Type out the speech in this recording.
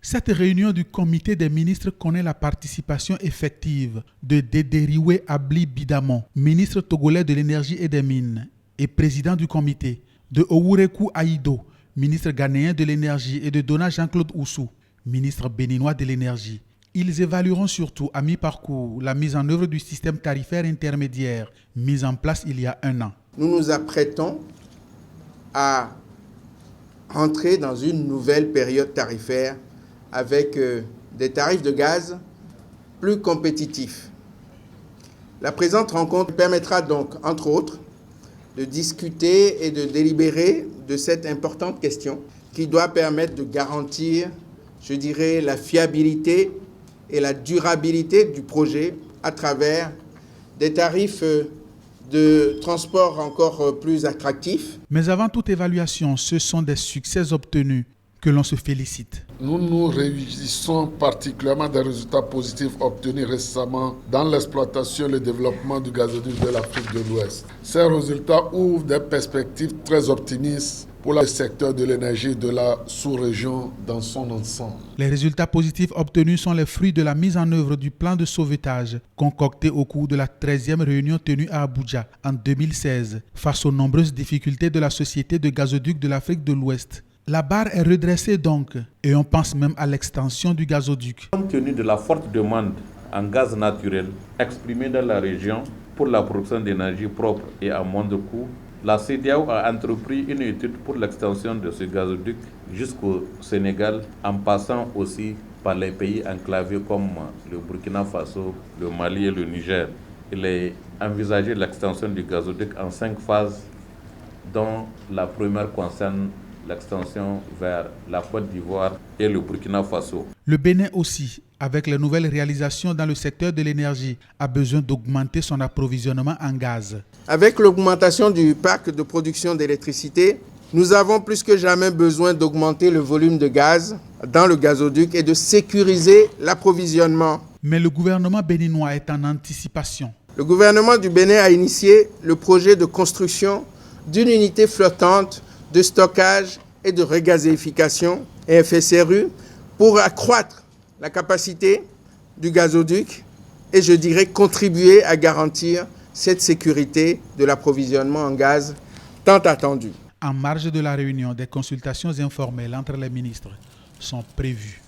Cette réunion du comité des ministres connaît la participation effective de Dederiwe Abli Bidamon, ministre togolais de l'énergie et des mines et président du comité, de Owureku Aïdo, ministre ghanéen de l'énergie, et de Dona Jean-Claude Oussou, ministre béninois de l'énergie. Ils évalueront surtout à mi-parcours la mise en œuvre du système tarifaire intermédiaire mis en place il y a 1 an. Nous nous apprêtons à entrer dans une nouvelle période tarifaire avec des tarifs de gaz plus compétitifs. La présente rencontre permettra donc, entre autres, de discuter et de délibérer de cette importante question qui doit permettre de garantir, je dirais, la fiabilité et la durabilité du projet à travers des tarifs de transport encore plus attractifs. Mais avant toute évaluation, ce sont des succès obtenus que l'on se félicite. Nous nous réjouissons particulièrement des résultats positifs obtenus récemment dans l'exploitation et le développement du gazoduc de l'Afrique de l'Ouest. Ces résultats ouvrent des perspectives très optimistes pour le secteur de l'énergie de la sous-région dans son ensemble. Les résultats positifs obtenus sont les fruits de la mise en œuvre du plan de sauvetage concocté au cours de la 13e réunion tenue à Abuja en 2016 face aux nombreuses difficultés de la société de gazoduc de l'Afrique de l'Ouest. La barre est redressée donc et on pense même à l'extension du gazoduc. Compte tenu de la forte demande en gaz naturel exprimée dans la région pour la production d'énergie propre et à moindre coût, la CEDEAO a entrepris une étude pour l'extension de ce gazoduc jusqu'au Sénégal, en passant aussi par les pays enclavés comme le Burkina Faso, le Mali et le Niger. Il est envisagé l'extension du gazoduc en 5 phases, dont la première concerne l'extension vers la Côte d'Ivoire et le Burkina Faso. Le Bénin aussi, avec les nouvelles réalisations dans le secteur de l'énergie, a besoin d'augmenter son approvisionnement en gaz. Avec l'augmentation du parc de production d'électricité, nous avons plus que jamais besoin d'augmenter le volume de gaz dans le gazoduc et de sécuriser l'approvisionnement. Mais le gouvernement béninois est en anticipation. Le gouvernement du Bénin a initié le projet de construction d'une unité flottante de stockage et de regazéification et FSRU pour accroître la capacité du gazoduc et, je dirais, contribuer à garantir cette sécurité de l'approvisionnement en gaz tant attendue. En marge de la réunion, des consultations informelles entre les ministres sont prévues.